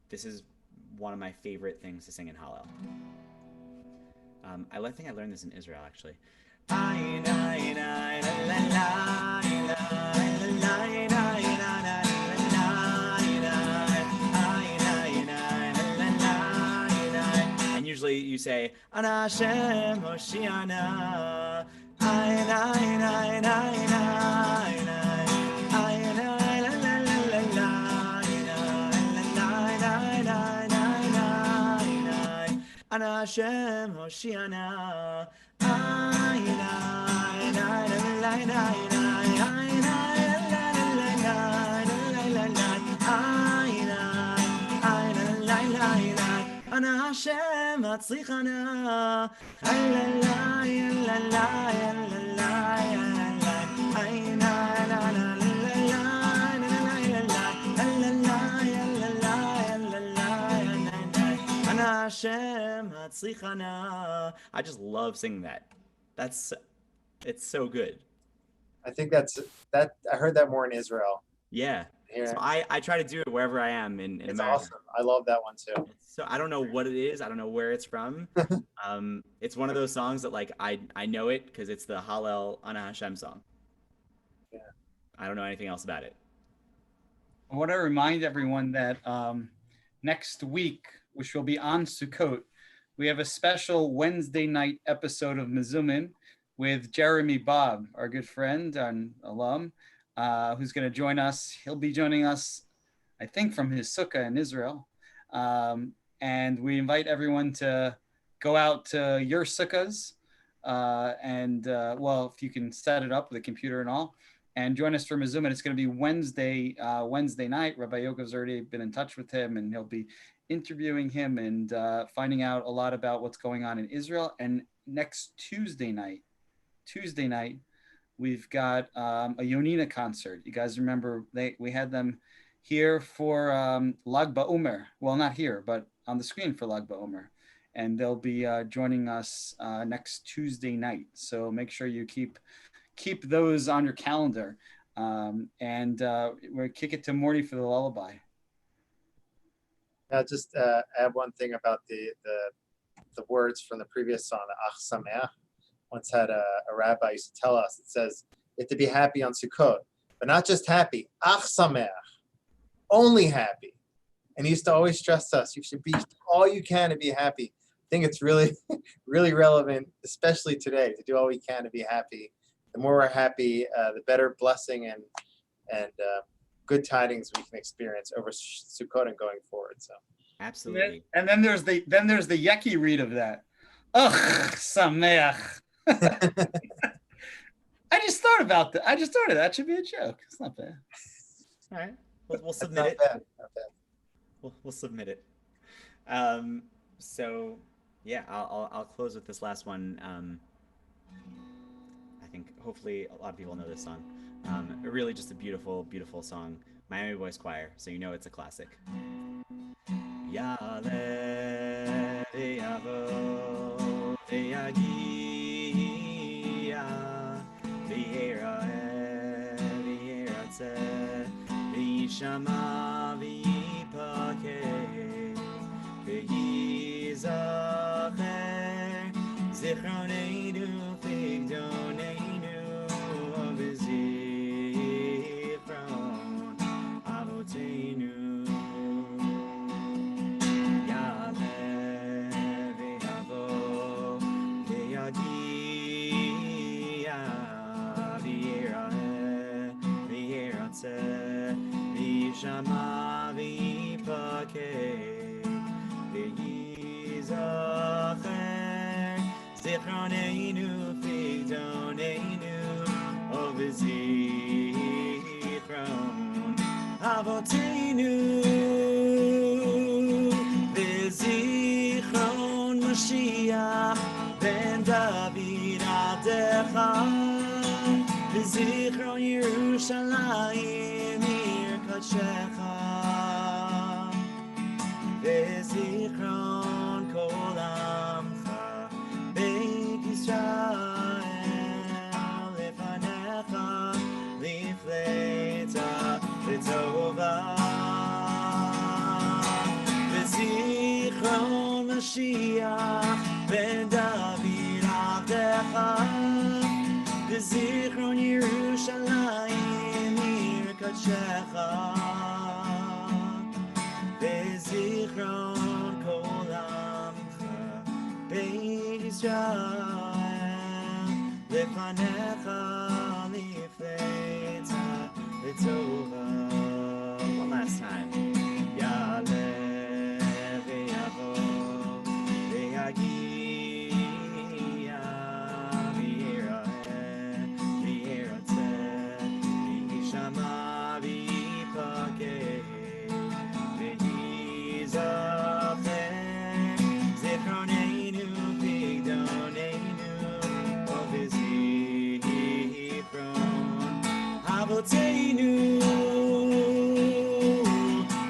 This is one of my favorite things to sing in Hallel. I think I learned this in Israel actually. And usually you say Ana Hashem Hoshiana. Ana Hashem Hoshiana. Ana Hashem Atzlichana. I just love singing that. It's so good. I think that I heard that more in Israel. Yeah. Here. So I try to do it wherever I am in It's America. awesome. I love that one too. So I don't know what it is. I don't know where it's from. It's one of those songs that like I know it because it's the Hallel Ana Hashem song. Yeah. I don't know anything else about it. I want to remind everyone that next week, which will be on Sukkot, we have a special Wednesday night episode of MeZOOMin with Jeremy Bob, our good friend and alum, who's going to join us. He'll be joining us, I think, from his sukkah in Israel. And we invite everyone to go out to your sukkahs well, if you can set it up with a computer and all, and join us for MeZOOMin. It's going to be Wednesday night. Rabbi Yogov's already been in touch with him, and he'll be interviewing him and finding out a lot about what's going on in Israel. And next Tuesday night, we've got a Yonina concert. You guys remember we had them here for Lag BaOmer. Well, not here, but on the screen for Lag BaOmer. And they'll be joining us next Tuesday night. So make sure you keep those on your calendar. And we'll kick it to Morty for the lullaby. I'll just add one thing about the words from the previous song, the Ach Sameach. Once had a rabbi used to tell us, it says, you have to be happy on Sukkot, but not just happy, Ach Sameach, only happy. And he used to always stress us, you should be all you can to be happy. I think it's really, really relevant, especially today, to do all we can to be happy. The more we're happy, the better blessing and good tidings we can experience over Sukkot and going forward. So absolutely. And then there's the Yeki read of that. Ugh, Sameach. I just thought about that. That should be a joke. It's not bad. All right, we'll submit it. Not bad. We'll submit it. So Yeah, I'll close with this last one. I think hopefully a lot of people know this song. Really just a beautiful, beautiful song. Miami Boys Choir, so you know it's a classic. Yale yavo yagia viera viera tse vishama vipake vizacher zichroneinu figdoneinu vizichron avoteinu. Vishama vipake v'yizacher zichroneinu figdoneinu ovizichron avoteinu v'zichron Mashiach ben David Adecha v'zichron Yerushalayim Shecha v'zichron kol amcha beit Yisrael lefanecha lifleita l'tova v'zichron Mashiach ben David Avdecha v'zichron Yerushalayim Shecha v'zichron kol amcha beit Yisrael lefanecha lifleita l'tova. One last time. Ya'aleh v'yavo v'yagia v'yira'eh v'yiratzeh v'yishama v'yipakeh v'yizacher zichroneinu figdoneinu ovizichron avoteinu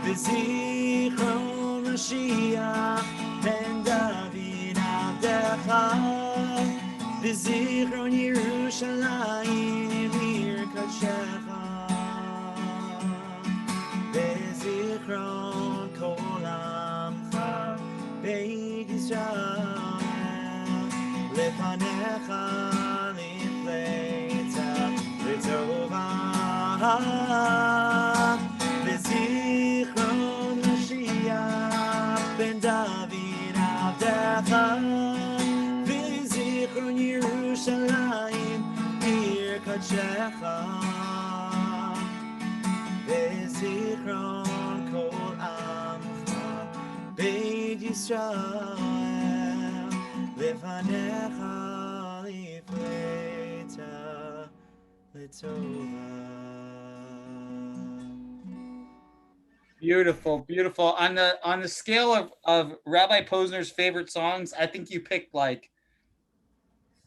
v'zichron Mashiach ben David Avdecha v'zichron Yerushalayim ir Kadshecha v'zichron kol amcha beit Yisrael lefanecha lifleita l'tova v'zichron Mashiach ben David Avdecha v'zichron Yerushalayim ir Kadshecha v'zichron kol amcha beit Yisrael lefanecha lifleita l'tova. Beautiful, beautiful. On the scale of Rabbi Posner's favorite songs, I think you picked like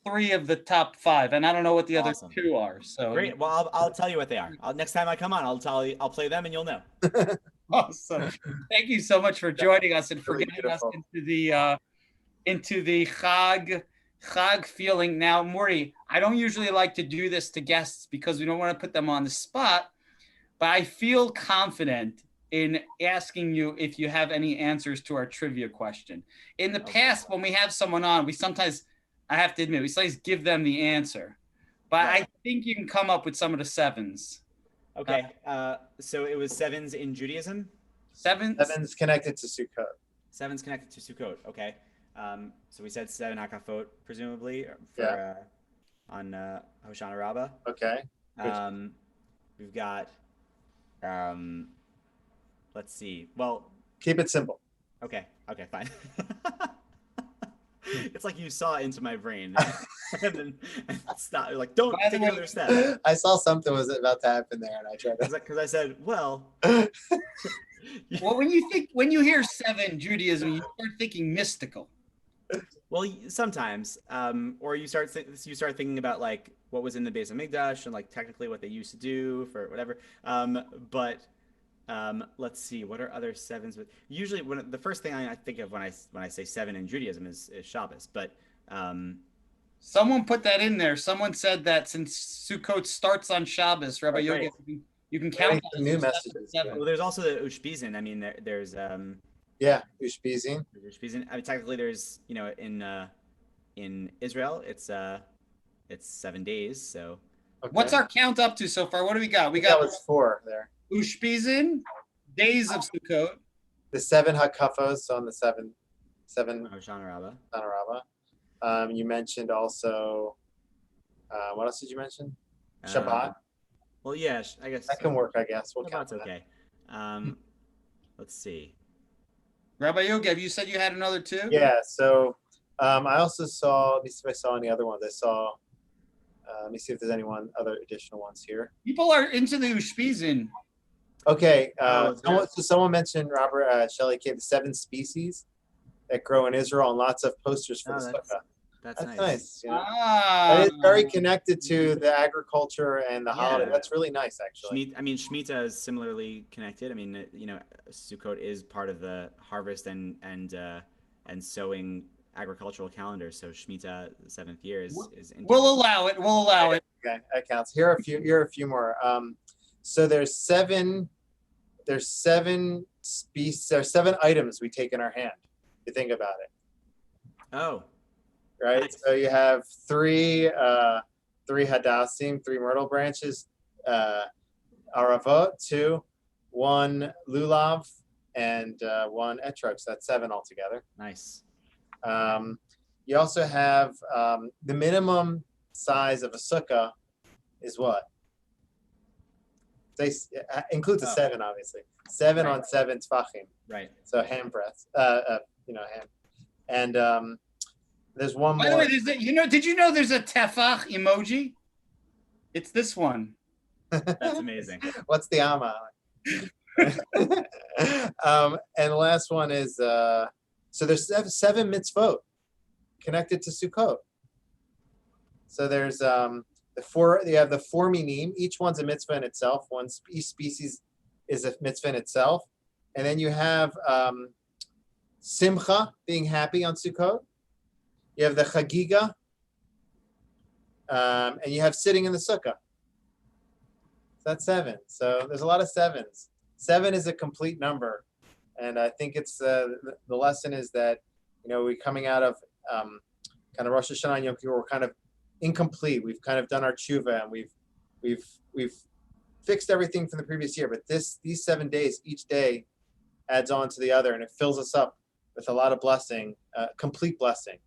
3 of the top 5, and I don't know what the other Awesome. 2 are. So Great. Well, I'll tell you what they are. Next time I come on, I'll play them and you'll know. awesome. Thank you so much for joining us and for Really getting us beautiful. into the Chag feeling. Now, Morty, I don't usually like to do this to guests because we don't want to put them on the spot, but I feel confident in asking you if you have any answers to our trivia question. In the past, when we have someone on, we sometimes, I have to admit, we sometimes give them the answer. But Right. I think you can come up with some of the 7s. Okay. So it was 7s in Judaism? 7s? 7's connected to Sukkot. 7's connected to Sukkot. Okay. So we said 7 Hakafot, presumably, for on Hoshana Rabbah. Okay. We've got, let's see. Well, Keep it simple. okay, fine. It's like you saw into my brain and then stop. You're like, don't take another step. I saw something was about to happen there, and I tried to. Because I said, well, Well, when you hear 7 Judaism, you start thinking mystical. Well, sometimes, or you start thinking about like what was in the base of Migdash and like technically what they used to do for whatever. But let's see, what are other sevens? With usually, when the first thing I think of when I say seven in Judaism is Shabbos. But Someone put that in there. Someone said that since Sukkot starts on Shabbos, Rabbi Right. Yoga, you can count that New as messages. seven. well, there's also the Ushpizin. I mean, there's Yeah, Ushpizin. Ushpizin. I mean, technically, there's in Israel, it's 7 days. So Okay. What's our count up to so far? What do we got? We that got was 4 there. Ushpizin, days of Sukkot. The 7 hakafos on the seven Hoshana Rabbah. Rabbah. You mentioned also, what else did you mention? Shabbat. Well, yeah, I guess That can work, I guess. We'll count Shabbat's that. okay. Let's see. Rabbi Yogev, you said you had another two? Yeah, so I also saw, let me see if I saw any other ones. I saw, let me see if there's any other additional ones here. People are into the Ushpizin. Okay, Oh, someone mentioned, Robert Shelley K, the 7 species that grow in Israel and lots of posters for the sukkah. That's That's nice. nice. You know? Ah, That is very connected to the agriculture and the holiday. Yeah. That's really nice, actually. Shemitah is similarly connected. I mean, Sukkot is part of the harvest and sowing agricultural calendar. So Shemitah, the 7th year, is. we'll allow it. We'll allow it. Okay, that counts. Here are a few more. So there's 7 species. There's 7 items we take in our hand. If you think about it. Oh. Right. Nice. So you have 3 hadassim, 3 myrtle branches, aravot, 2, 1 lulav, and 1 etrog. So that's 7 altogether. Nice. You also have the minimum size of a sukkah is what? They includes a 7, obviously. 7 Right. on 7 tfachim. Right. So hand breadth. Hand. And there's one By more. the way, did you know there's a tefach emoji? It's this one. That's amazing. What's the ama? And the last one is so there's 7 mitzvot connected to Sukkot. So there's the 4. You have the 4 minim. Each one's a mitzvah in itself. Each species is a mitzvah in itself. And then you have simcha, being happy on Sukkot. You have the chagiga, and you have sitting in the sukkah. So that's 7. So there's a lot of 7s. 7 is a complete number, and I think it's the lesson is that we're coming out of kind of Rosh Hashanah and Yom Kippur. We're kind of incomplete. We've kind of done our tshuva, and we've fixed everything from the previous year. But these 7 days, each day adds on to the other, and it fills us up with a lot of blessing, complete blessing.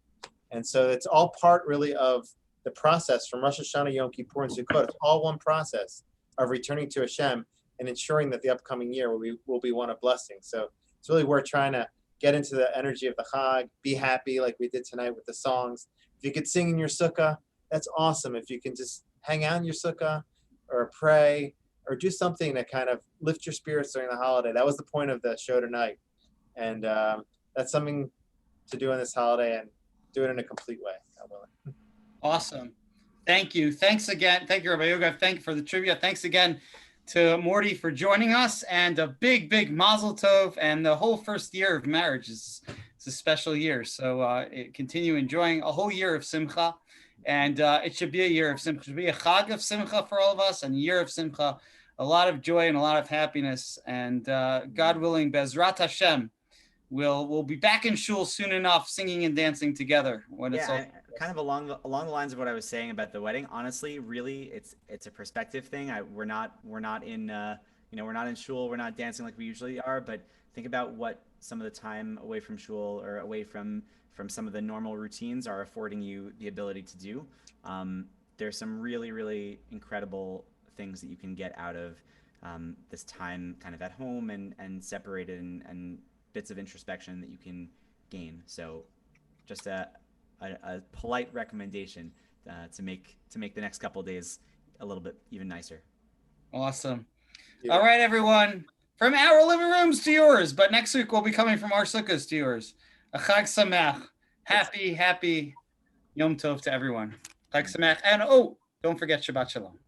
And so it's all part really of the process from Rosh Hashanah, Yom Kippur, and Sukkot. It's all one process of returning to Hashem and ensuring that the upcoming year will be one of blessing. So it's really we're trying to get into the energy of the Chag, be happy like we did tonight with the songs. If you could sing in your sukkah, that's awesome. If you can just hang out in your sukkah or pray or do something to kind of lift your spirits during the holiday. That was the point of the show tonight. And that's something to do on this holiday and do it in a complete way. Awesome. Thank you. Thanks again. Thank you, Rabbi Yoga. Thank you for the trivia. Thanks again to Mordy for joining us, and a big mazel tov. And the whole first year of marriage is a special year. So continue enjoying a whole year of simcha. And it should be a year of simcha. It should be a chag of simcha for all of us, and a year of simcha, a lot of joy and a lot of happiness. And God willing, Bezrat Hashem, we'll be back in shul soon enough, singing and dancing together. Kind of along the lines of what I was saying about the wedding. Honestly, really, it's a perspective thing. We're not in we're not in shul. We're not dancing like we usually are. But think about what some of the time away from shul or away from some of the normal routines are affording you the ability to do. There's some really, really incredible things that you can get out of this time kind of at home and separated and bits of introspection that you can gain. So just a polite recommendation to make the next couple of days a little bit even nicer. Awesome. Yeah. All right, everyone. From our living rooms to yours, but next week we'll be coming from our sukkahs to yours. A Chag Sameach. happy Yom Tov to everyone. Chag Sameach. And oh, don't forget Shabbat Shalom.